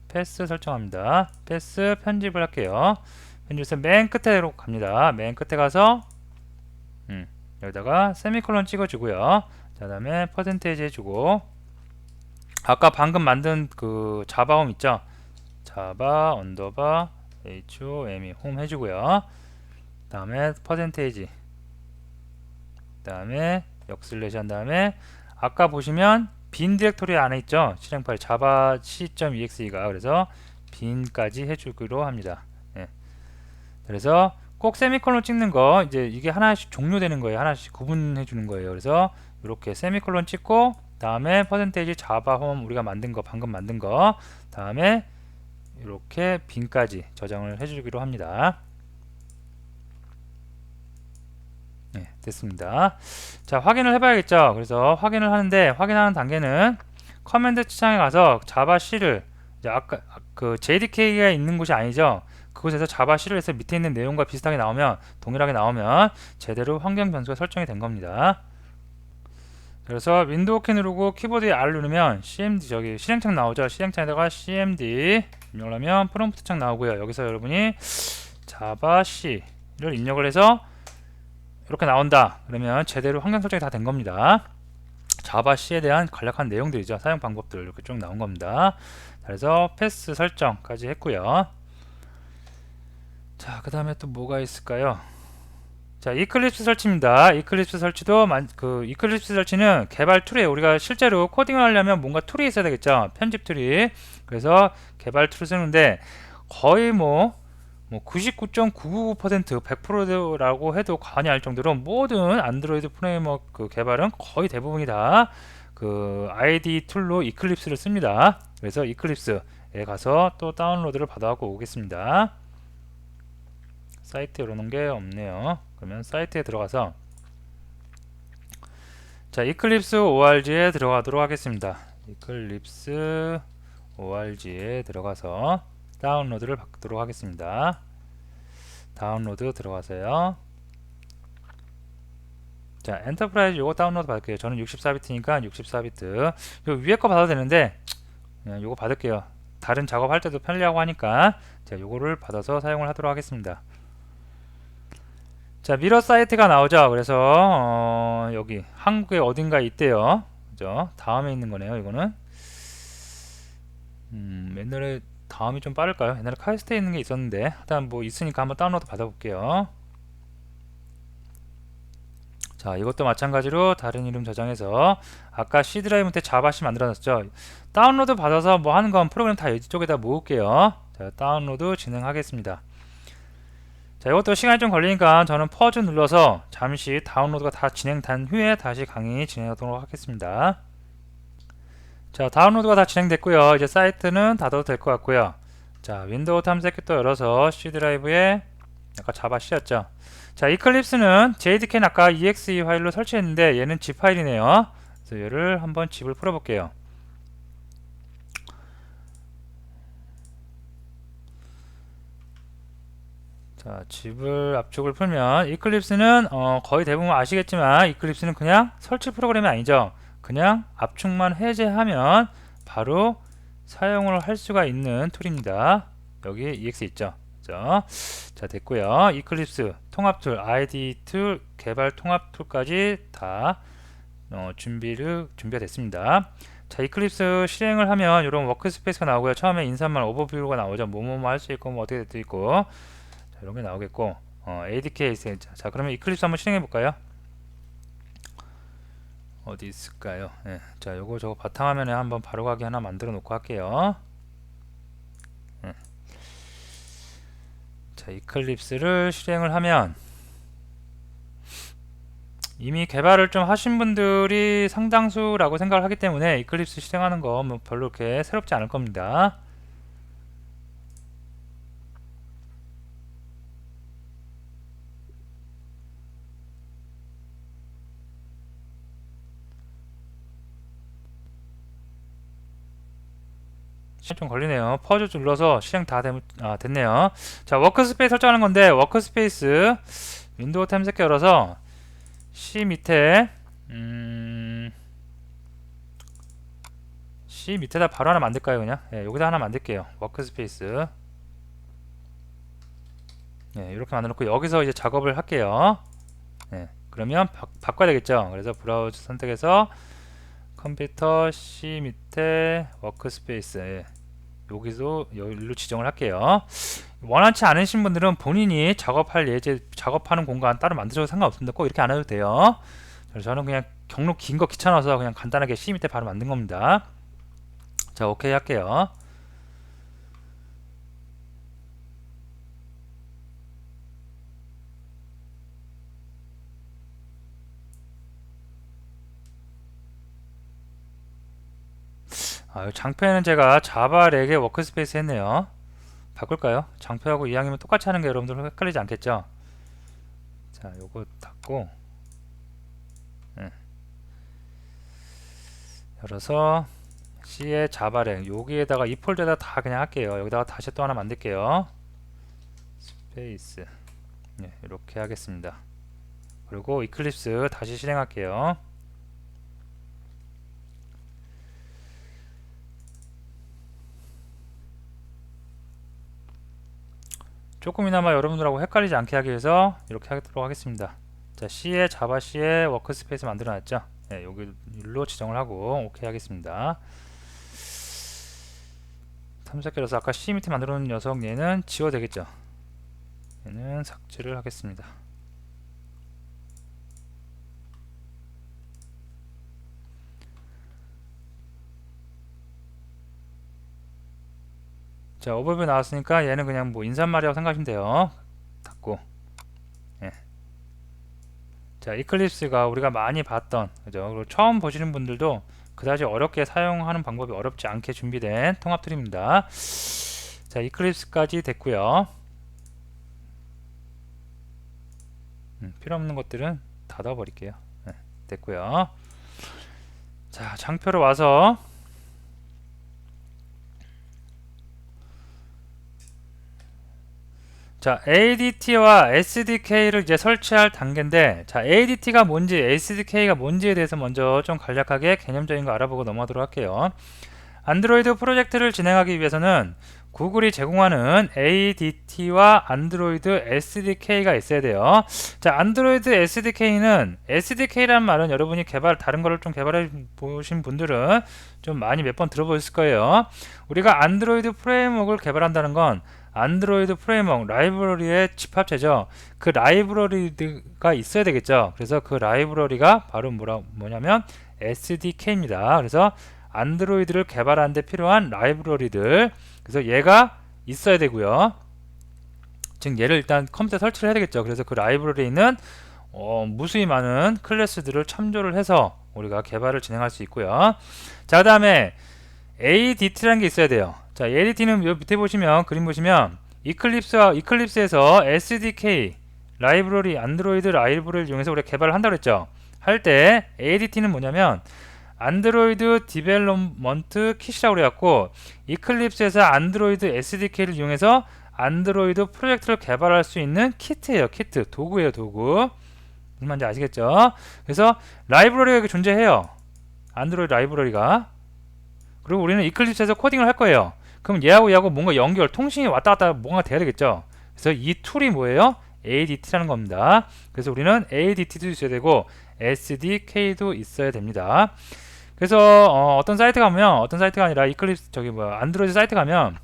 설정합니다. 패스 편집을 할게요. 편집해서 맨 끝으로 갑니다. 맨 끝에 가서 여기다가 세미콜론 찍어주고요. 자, 다음에 퍼센테이지 해주고 아까 방금 만든 그 자바홈 있죠? 자바 언더바 HOME 홈 해주고요. 다음에 퍼센테이지 다음에 역슬래시 한 다음에 아까 보시면 빈 디렉토리 안에 있죠? 실행 파일 자바 c.exe가 그래서 빈까지 해주기로 합니다. 예. 그래서 꼭 세미콜론 찍는 거 이제 이게 하나씩 종료되는 거예요. 하나씩 구분해 주는 거예요. 그래서 이렇게 세미콜론 찍고 다음에 퍼센테이지 자바 홈 우리가 만든 거 방금 만든 거 다음에 이렇게 빈까지 저장을 해주기로 합니다. 네, 됐습니다. 자, 확인을 해봐야겠죠. 그래서 확인을 하는데 확인하는 단계는 커맨드 창에 가서 자바 C를 이제 아까 그 JDK가 있는 곳이 아니죠. 그곳에서 자바 C를 해서 밑에 있는 내용과 비슷하게 나오면 동일하게 나오면 제대로 환경 변수가 설정이 된 겁니다. 그래서 윈도우 키 누르고 키보드에 R 누르면 CMD 저기 실행창 나오죠. 실행창에다가 CMD 입력을 하면 프롬프트 창 나오고요. 여기서 여러분이 자바 C를 입력을 해서 이렇게 나온다. 그러면 제대로 환경 설정이 다 된 겁니다. 자바 C에 대한 간략한 내용들이죠. 사용 방법들 이렇게 쭉 나온 겁니다. 그래서 패스 설정까지 했고요. 자, 그 다음에 또 뭐가 있을까요? 자, 이클립스 설치입니다. 이클립스 설치도 이클립스 설치는 개발 툴이에요. 우리가 실제로 코딩을 하려면 뭔가 툴이 있어야 되겠죠. 편집 툴이. 그래서 개발 툴을 쓰는데 거의 99.999% 100%라고 해도 과언이 아닐 정도로 모든 안드로이드 프레임워크 개발은 거의 대부분이 다 그 IDE 툴로 이클립스를 씁니다. 그래서 이클립스에 가서 또 다운로드를 받아갖고 오겠습니다. 사이트에 열어놓은 게 없네요. 그러면 사이트에 들어가서 자, 이클립스 org에 들어가도록 하겠습니다. 이클립스 org에 들어가서 다운로드를 받도록 하겠습니다. 다운로드 들어가서요. 자, 엔터프라이즈 요거 다운로드 받을게요. 저는 64비트니까 64비트. 요 위에 거 받아도 되는데 그냥 요거 받을게요. 다른 작업할 때도 편리하고 하니까 제가 요거를 받아서 사용을 하도록 하겠습니다. 자, 미러 사이트가 나오죠. 그래서 여기 한국에 어딘가에 있대요. 그죠? 다음에 있는 거네요. 이거는 옛날에 다음이 좀 빠를까요? 옛날에 카이스트에 있는 게 있었는데 일단 뭐 있으니까 한번 다운로드 받아볼게요. 자, 이것도 마찬가지로 다른 이름 저장해서 아까 C 드라이브 때 자바 C 만들어놨죠. 다운로드 받아서 뭐 하는 건 프로그램 다 이쪽에다 모을게요. 자, 다운로드 진행하겠습니다. 자, 이것도 시간이 좀 걸리니까 저는 퍼즈 눌러서 잠시 다운로드가 다 진행된 후에 다시 강의 진행하도록 하겠습니다. 자, 다운로드가 다 진행됐고요. 이제 사이트는 닫아도 될 것 같고요. 자, 윈도우 탐색기 또 열어서 C 드라이브에 아까 자바 C였죠. 자, 이클립스는 JDK는 아까 exe 파일로 설치했는데 얘는 zip 파일이네요. 그래서 얘를 한번 zip을 풀어볼게요. 자, zip을 압축을 풀면 이클립스는 거의 대부분 아시겠지만 이클립스는 그냥 설치 프로그램이 아니죠. 그냥 압축만 해제하면 바로 사용을 할 수가 있는 툴입니다. 여기 exe 있죠. 자, 됐고요. 이클립스 통합툴, IDE 툴, 개발 통합 툴까지 다 준비가 됐습니다. 자, 이클립스 실행을 하면 이런 워크스페이스가 나오고요. 처음에 인사말 오버뷰가 나오죠. 뭐뭐 할 수 있고 뭐 어떻게 될수 있고 자, 이런 게 나오겠고 ADK 자, 그러면 이클립스 한번 실행해 볼까요? 어디 있을까요? 예. 자, 요거 저거 바탕화면에 한번 바로가기 하나 만들어 놓고 할게요. 예. 자, 이클립스를 실행을 하면 이미 개발을 좀 하신 분들이 상당수라고 생각을 하기 때문에 이클립스 실행하는 거 뭐 별로 그렇게 새롭지 않을 겁니다. 시간 좀 걸리네요. 퍼즈 눌러서 실행 다 됐네요. 자, 워크스페이스 설정하는 건데 워크스페이스 윈도우 탐색기 열어서 C 밑에 C 밑에다 바로 하나 만들까요? 그냥 여기다 하나 만들게요. 워크스페이스 이렇게 만들어놓고 여기서 이제 작업을 할게요. 그러면 바꿔야 되겠죠. 그래서 브라우저 선택해서 컴퓨터 C 밑에 워크스페이스 여기서 여기로 지정을 할게요. 원하지 않으신 분들은 본인이 작업할 작업하는 공간 따로 만드셔도 상관없습니다. 꼭 이렇게 안 해도 돼요. 저는 그냥 경로 긴 거 귀찮아서 그냥 간단하게 C 밑에 바로 만든 겁니다. 자, 오케이 할게요. 장표에는 제가 자바 렉의 워크스페이스 했네요. 바꿀까요? 장표하고 이왕이면 똑같이 하는 게 여러분들 헷갈리지 않겠죠? 자, 요거 닫고 열어서 C의 자바렉 여기에다가 이 폴더에다 다 그냥 할게요. 여기다가 다시 또 하나 만들게요. 스페이스 이렇게 하겠습니다. 그리고 이클립스 다시 실행할게요. 조금이나마 여러분들하고 헷갈리지 않게 하기 위해서 이렇게 하도록 하겠습니다. 자, C의 자바 C의 워크스페이스 만들어 놨죠. 여기로 지정을 하고 오케이 하겠습니다. 탐색기로서 아까 C 밑에 만들어 놓은 녀석 얘는 지워도 되겠죠. 얘는 삭제를 하겠습니다. 자, 오버뷰 나왔으니까 얘는 그냥 뭐 인사말이라고 생각하시면 돼요. 닫고 자, 이클립스가 우리가 많이 봤던 그죠? 그리고 처음 보시는 분들도 그다지 어렵게 사용하는 방법이 어렵지 않게 준비된 통합 툴입니다. 자, 이클립스까지 됐고요. 필요 없는 것들은 닫아 버릴게요. 됐고요. 자, 장표로 와서 자, ADT와 SDK를 이제 설치할 단계인데, 자, ADT가 뭔지, SDK가 뭔지에 대해서 먼저 좀 간략하게 개념적인 거 알아보고 넘어가도록 할게요. 안드로이드 프로젝트를 진행하기 위해서는 구글이 제공하는 ADT와 안드로이드 SDK가 있어야 돼요. 자, 안드로이드 SDK는 SDK라는 말은 여러분이 다른 거를 좀 개발해 보신 분들은 좀 많이 몇 번 들어보셨을 거예요. 우리가 안드로이드 프레임워크를 개발한다는 건 안드로이드 프레임워크 라이브러리의 집합체죠. 그 라이브러리가 있어야 되겠죠. 그래서 그 라이브러리가 바로 뭐냐면 SDK입니다. 그래서 안드로이드를 개발하는 데 필요한 라이브러리들, 그래서 얘가 있어야 되고요. 즉 얘를 일단 컴퓨터에 설치를 해야 되겠죠. 그래서 그 라이브러리에 있는 무수히 많은 클래스들을 참조를 해서 우리가 개발을 진행할 수 있고요. 자, 그 다음에 ADT라는 게 있어야 돼요. 자, ADT는 요 밑에 보시면 그림 보시면 이클립스에서 SDK 라이브러리 안드로이드 라이브러리를 이용해서 우리가 개발을 한다고 했죠. 할 때 ADT는 뭐냐면 안드로이드 디벨롭먼트 킷이라고 그래갖고 이클립스에서 안드로이드 SDK를 이용해서 안드로이드 프로젝트를 개발할 수 있는 키트예요. 키트, 도구예요. 도구. 무슨 말인지 아시겠죠? 그래서 라이브러리가 존재해요. 안드로이드 라이브러리가. 그리고 우리는 이클립스에서 코딩을 할 거예요. 그럼 얘하고 뭔가 통신이 왔다 갔다 뭔가 돼야 되겠죠. 그래서 이 툴이 뭐예요? ADT라는 겁니다. 그래서 우리는 ADT도 있어야 되고 SDK도 있어야 됩니다. 그래서 어떤 사이트 가 아니라 이클립스 안드로이드 사이트 가면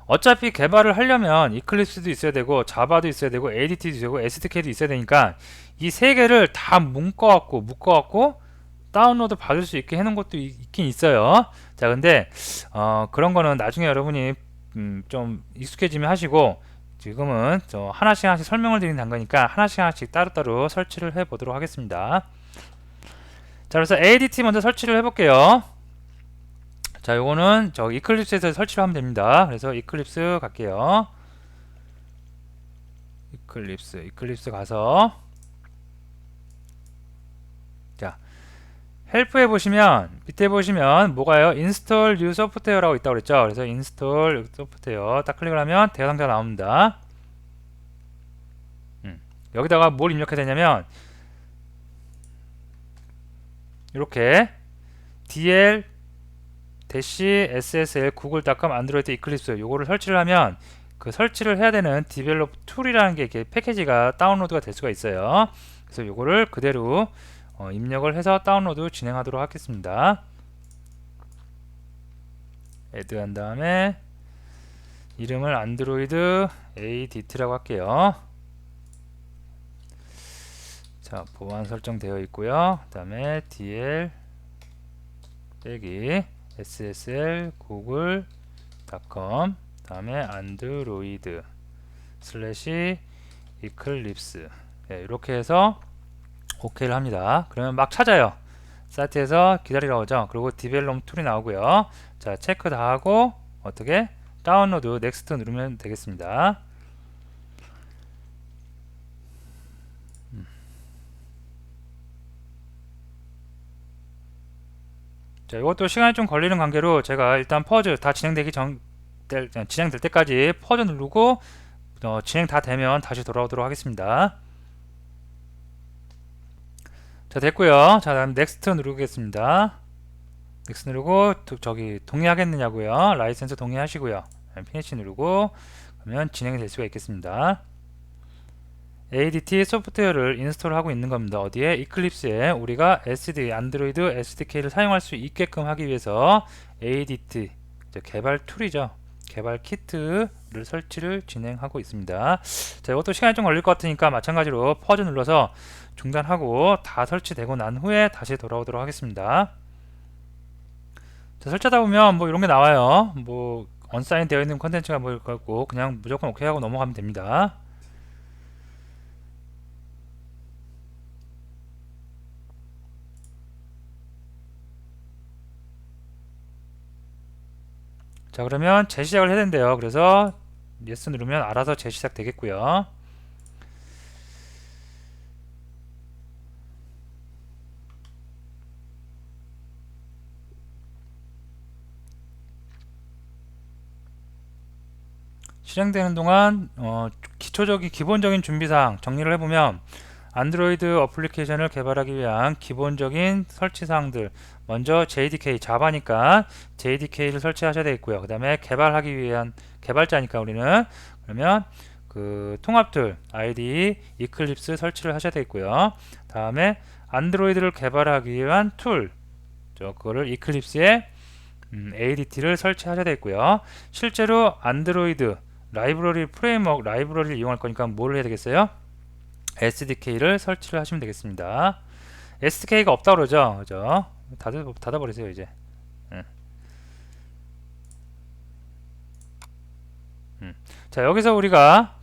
어차피 개발을 하려면 이클립스도 있어야 되고 자바도 있어야 되고 ADT도 있어야 되고 SDK도 있어야 되니까 이 세 개를 다 묶어갖고 다운로드 받을 수 있게 해놓은 것도 있긴 있어요. 자, 근데 그런 거는 나중에 여러분이 좀 익숙해지면 하시고, 지금은 저 하나씩 설명을 드리는 단계니까 하나씩 따로따로 설치를 해 보도록 하겠습니다. 자, 그래서 ADT 먼저 설치를 해 볼게요. 자, 요거는 저 이클립스에서 설치를 하면 됩니다. 그래서 이클립스 갈게요. 이클립스 가서, 자, 헬프에 보시면, 밑에 보시면 뭐가요? 인스톨 뉴 소프트웨어라고 있다고 그랬죠. 그래서 인스톨 소프트웨어 딱 클릭을 하면 대화 상자가 나옵니다. 여기다가 뭘 입력해야 되냐면 이렇게 dl-ssl google.com 안드로이드 이클립스 요거를 설치를 하면, 그 설치를 해야 되는 디벨롭 툴이라는 게 이렇게 패키지가 다운로드가 될 수가 있어요. 그래서 요거를 그대로 입력을 해서 다운로드 진행하도록 하겠습니다. 애드 한 다음에 이름을 안드로이드 ADT라고 할게요. 자, 보안 설정되어 있고요. 그 다음에 dl 빼기 ssl google.com 다음에 안드로이드 슬래시 이클립스, 이렇게 해서 OK를 합니다. 그러면 막 찾아요. 사이트에서 기다리라고 하죠. 그리고 디벨롭 툴이 나오고요. 자, 체크 다 하고 어떻게 다운로드 넥스트 누르면 되겠습니다. 자, 이것도 시간이 좀 걸리는 관계로 제가 일단 퍼즈 다 진행될 때까지 퍼즈 누르고 진행 다 되면 다시 돌아오도록 하겠습니다. 자, 됐고요. 자, 다음 넥스트 누르겠습니다. 넥스트 누르고 저기 동의하겠느냐고요. 라이센스 동의하시고요. 피니시 누르고 그러면 진행이 될 수가 있겠습니다. ADT 소프트웨어를 인스톨하고 있는 겁니다. 어디에? 이클립스에 우리가 안드로이드 SDK를 사용할 수 있게끔 하기 위해서 ADT 개발 툴이죠. 개발 키트를 설치를 진행하고 있습니다. 자, 이것도 시간이 좀 걸릴 것 같으니까 마찬가지로 퍼즈 눌러서 중단하고 다 설치되고 난 후에 다시 돌아오도록 하겠습니다. 자, 설치하다 보면 뭐 이런 게 나와요. 뭐 언사인 되어 있는 컨텐츠가 뭐 있고 그냥 무조건 오케이 하고 넘어가면 됩니다. 자, 그러면 재시작을 해야 된대요. 그래서 yes 누르면 알아서 재시작 되겠고요. 실행되는 동안 기본적인 준비사항 정리를 해보면, 안드로이드 어플리케이션을 개발하기 위한 기본적인 설치사항들, 먼저 JDK, 자바니까 JDK를 설치하셔야 되겠고요. 그 다음에 개발하기 위한 개발자니까 우리는 그러면 그 통합툴 IDE 이클립스 설치를 하셔야 되겠고요. 다음에 안드로이드를 개발하기 위한 툴, 그거를 이클립스에 ADT를 설치하셔야 되겠고요. 실제로 안드로이드 프레임워크 라이브러리를 이용할 거니까 뭘 해야 되겠어요? SDK를 설치를 하시면 되겠습니다. SDK가 없다 그러죠, 그죠? 닫아버리세요 이제. 자, 여기서 우리가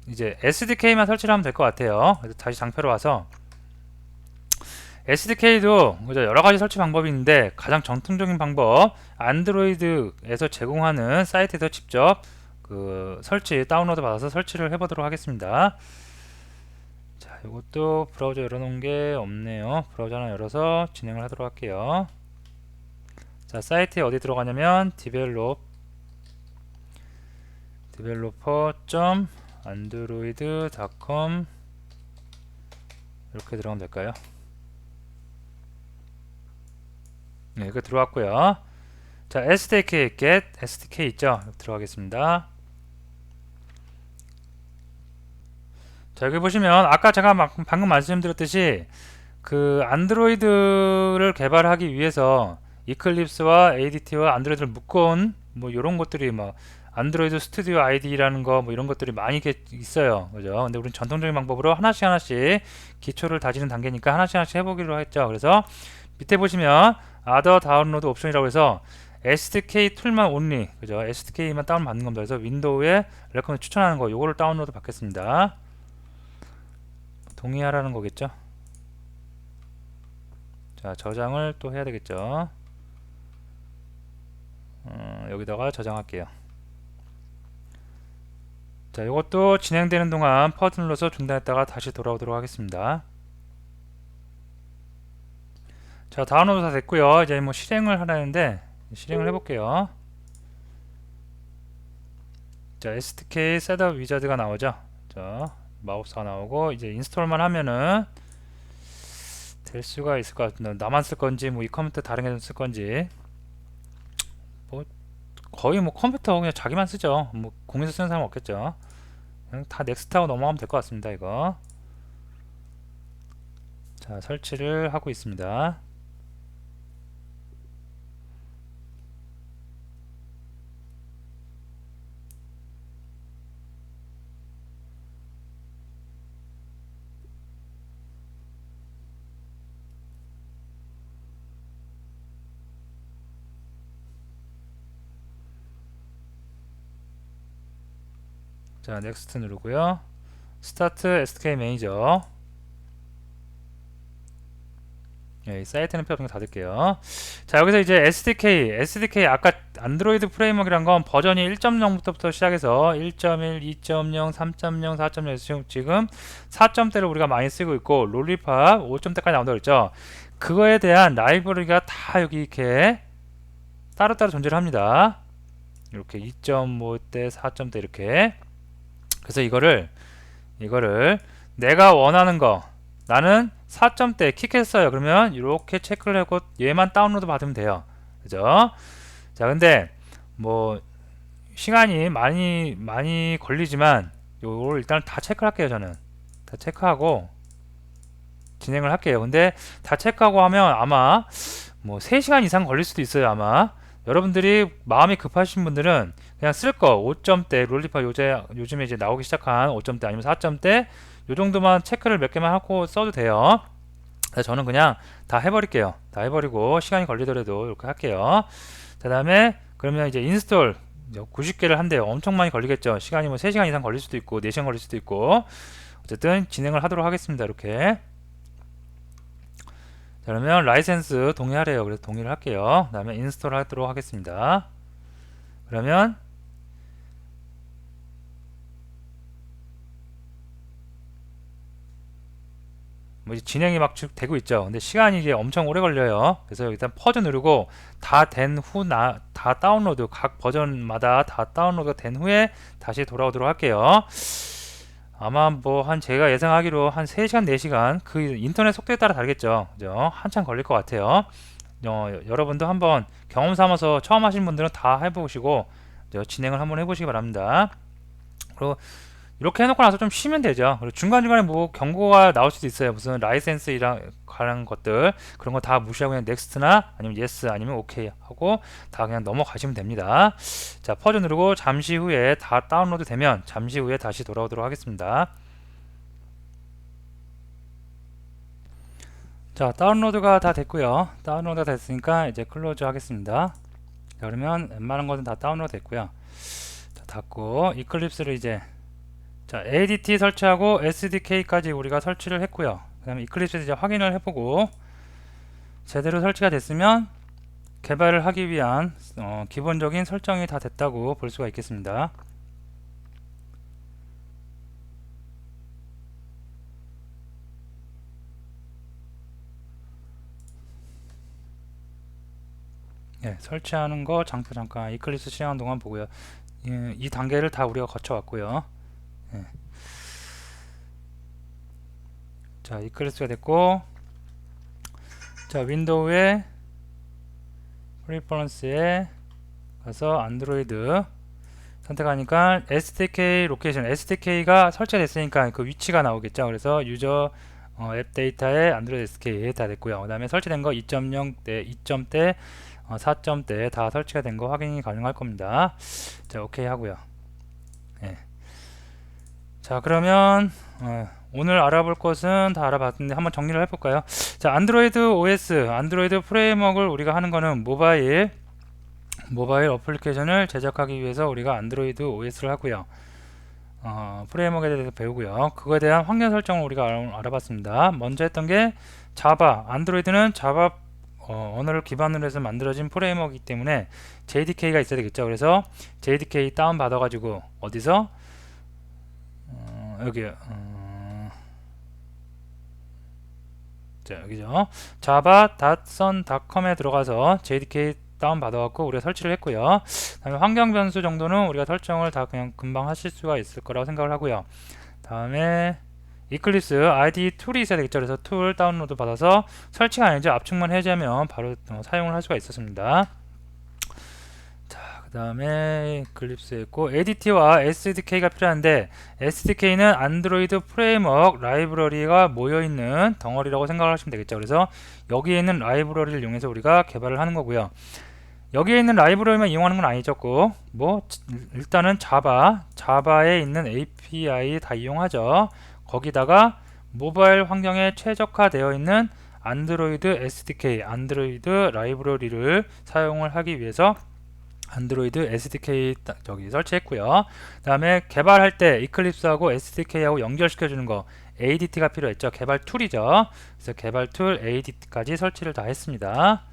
이제 SDK만 설치를 하면 될 것 같아요. 그래서 다시 장표로 와서 SDK도 여러 가지 설치 방법이 있는데 가장 정통적인 방법, 안드로이드에서 제공하는 사이트에서 직접 다운로드 받아서 설치를 해보도록 하겠습니다. 자, 이것도 브라우저 열어놓은 게 없네요. 브라우저 하나 열어서 진행을 하도록 할게요. 자, 사이트에 어디 들어가냐면 developer.android.com 이렇게 들어가면 될까요? 네, 이거 들어왔고요. 자, SDK get SDK 있죠? 들어가겠습니다. 자, 여기 보시면 아까 제가 방금 말씀드렸듯이 안드로이드를 개발하기 위해서 이클립스와 ADT와 안드로이드를 묶어온 뭐 이런 것들이 뭐 안드로이드 스튜디오 아이디라는 거 뭐 이런 것들이 많이 있어요. 그죠? 근데 우리는 전통적인 방법으로 하나씩 하나씩 기초를 다지는 단계니까 하나씩 하나씩 해보기로 했죠. 그래서 밑에 보시면 Other 다운로드 옵션이라고 해서 SDK 툴만 온리, 그죠? SDK만 다운 받는 겁니다. 그래서 윈도우에 레컴을 추천하는 거 요거를 다운로드 받겠습니다. 동의하라는 거겠죠? 자, 저장을 또 해야 되겠죠? 여기다가 저장할게요. 자, 이것도 진행되는 동안 퍼즈 눌러서 중단했다가 다시 돌아오도록 하겠습니다. 자, 다운로드 다 됐고요. 이제 뭐 실행을 하라는데 실행을 해볼게요. 자, SDK 셋업 위자드가 나오죠. 자, 마우스가 나오고 이제 인스톨만 하면은 될 수가 있을 것 같은데, 나만 쓸 건지 뭐 이 컴퓨터 다른 애 쓸 건지, 뭐 거의 뭐 컴퓨터 그냥 자기만 쓰죠. 뭐 공에서 쓰는 사람 없겠죠. 그냥 다 넥스트하고 넘어가면 될 것 같습니다. 이거. 자, 설치를 하고 있습니다. 자, 넥스트 누르고요. 스타트 SDK 매니저. 이 사이트 램프 같은 거 닫을게요. 자, 여기서 이제 SDK 아까 안드로이드 프레임워크란 건 버전이 1.0부터 시작해서 1.1, 2.0, 3.0, 4.0 지금 4점대를 우리가 많이 쓰고 있고 롤리팝 5점대까지 나온다고 그랬죠. 그거에 대한 라이브러리가 다 여기 이렇게 따로따로 존재를 합니다. 이렇게 2.5대, 4점대 이렇게. 그래서 이거를 내가 원하는 거, 나는 4점대 킥했어요. 그러면 이렇게 체크를 하고 얘만 다운로드 받으면 돼요. 그죠? 자, 근데 뭐 시간이 많이 걸리지만 요걸 일단 다 체크를 할게요. 저는 다 체크하고 진행을 할게요. 근데 다 체크하고 하면 아마 뭐 3시간 이상 걸릴 수도 있어요. 아마 여러분들이 마음이 급하신 분들은 그냥 쓸 거 5점대 롤리팝 요즘에 이제 나오기 시작한 5점대 아니면 4점대 요 정도만 체크를 몇 개만 하고 써도 돼요. 그래서 저는 그냥 다 해버릴게요. 다 해버리고 시간이 걸리더라도 이렇게 할게요. 그 다음에 그러면 이제 인스톨 90개를 한대요. 엄청 많이 걸리겠죠. 시간이 뭐 3시간 이상 걸릴 수도 있고 4시간 걸릴 수도 있고 어쨌든 진행을 하도록 하겠습니다. 이렇게. 자, 그러면 라이센스 동의하래요. 그래서 동의를 할게요. 그 다음에 인스톨 하도록 하겠습니다. 그러면 뭐 진행이 막 되고 있죠. 근데 시간이 이게 엄청 오래 걸려요. 그래서 일단 퍼즈 누르고 다 된 후 다 다운로드 각 버전마다 다 다운로드 된 후에 다시 돌아오도록 할게요. 아마 뭐 한 제가 예상하기로 한 3시간 4시간 그 인터넷 속도에 따라 다르겠죠. 그죠? 한참 걸릴 것 같아요. 여러분도 한번 경험 삼아서 처음 하신 분들은 다 해보시고 진행을 한번 해보시기 바랍니다. 그리고 이렇게 해놓고 나서 좀 쉬면 되죠. 그리고 중간중간에 뭐 경고가 나올 수도 있어요. 무슨 라이센스랑 관한 것들 그런 거 다 무시하고 그냥 넥스트나 아니면 예스 아니면 오케이 하고 다 그냥 넘어가시면 됩니다. 자, 퍼즈 누르고 잠시 후에 다 다운로드 되면 잠시 후에 다시 돌아오도록 하겠습니다. 자, 다운로드가 다 됐고요. 다운로드가 됐으니까 이제 클로즈 하겠습니다. 자, 그러면 웬만한 것은 다 다운로드 됐고요. 자, 닫고 이클립스를 이제 자, ADT 설치하고 SDK까지 우리가 설치를 했고요. 그 다음에 이클립스 이제 확인을 해보고 제대로 설치가 됐으면 개발을 하기 위한 기본적인 설정이 다 됐다고 볼 수가 있겠습니다. 네, 설치하는 거 잠깐 이클립스 실행하는 동안 보고요. 이 단계를 다 우리가 거쳐왔고요. 네. 자, 이클립스가 됐고 자, 윈도우에 프리퍼런스에 가서 안드로이드 선택하니까 SDK 로케이션 SDK가 설치가 됐으니까 그 위치가 나오겠죠. 그래서 유저 앱 데이터에 안드로이드 SDK 다 됐고요. 그 다음에 설치된 거 2.0대 2점대 4점대 다 설치가 된 거 확인이 가능할 겁니다. 자, 오케이 하고요. 예. 자, 그러면 오늘 알아볼 것은 다 알아봤는데 한번 정리를 해볼까요? 자, 안드로이드 OS, 안드로이드 프레임워크를 우리가 하는 거는 모바일 어플리케이션을 제작하기 위해서 우리가 안드로이드 OS를 하고요. 프레임워크에 대해서 배우고요. 그거에 대한 환경 설정을 우리가 알아봤습니다. 먼저 했던 게 자바, 안드로이드는 자바 언어를 기반으로 해서 만들어진 프레임워크이기 때문에 JDK가 있어야 되겠죠. 그래서 JDK 다운 받아가지고 어디서 여기 자, 여기죠. java.sun.com에 들어가서 JDK 다운 받아갖고 우리가 설치를 했고요. 다음에 환경 변수 정도는 우리가 설정을 다 그냥 금방 하실 수가 있을 거라고 생각을 하고요. 다음에 이클립스 IDE 툴이 있어야 되겠죠. 그래서 툴 다운로드 받아서 설치가 아니죠. 압축만 해제하면 바로 사용을 할 수가 있었습니다. 자, 그 다음에 이클립스 있고 ADT와 SDK가 필요한데 SDK는 안드로이드 프레임워크 라이브러리가 모여있는 덩어리라고 생각을 하시면 되겠죠. 그래서 여기에 있는 라이브러리를 이용해서 우리가 개발을 하는 거고요. 여기에 있는 라이브러리만 이용하는 건 아니죠. 꼭 일단은 자바에 있는 API 다 이용하죠. 거기다가 모바일 환경에 최적화되어 있는 안드로이드 SDK, 안드로이드 라이브러리를 사용을 하기 위해서 안드로이드 SDK 저기 설치했고요. 그 다음에 개발할 때 이클립스하고 SDK하고 연결시켜주는 거 ADT가 필요했죠. 개발 툴이죠. 그래서 개발 툴 ADT까지 설치를 다 했습니다.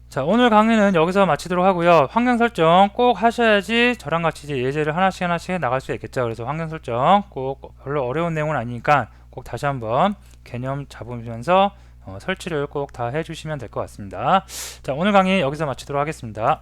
자, 오늘 강의는 여기서 마치도록 하고요. 환경 설정 꼭 하셔야지 저랑 같이 이제 예제를 하나씩 나갈 수 있겠죠. 그래서 환경 설정 꼭 별로 어려운 내용은 아니니까 꼭 다시 한번 개념 잡으면서 설치를 꼭 다 해주시면 될 것 같습니다. 자, 오늘 강의 여기서 마치도록 하겠습니다.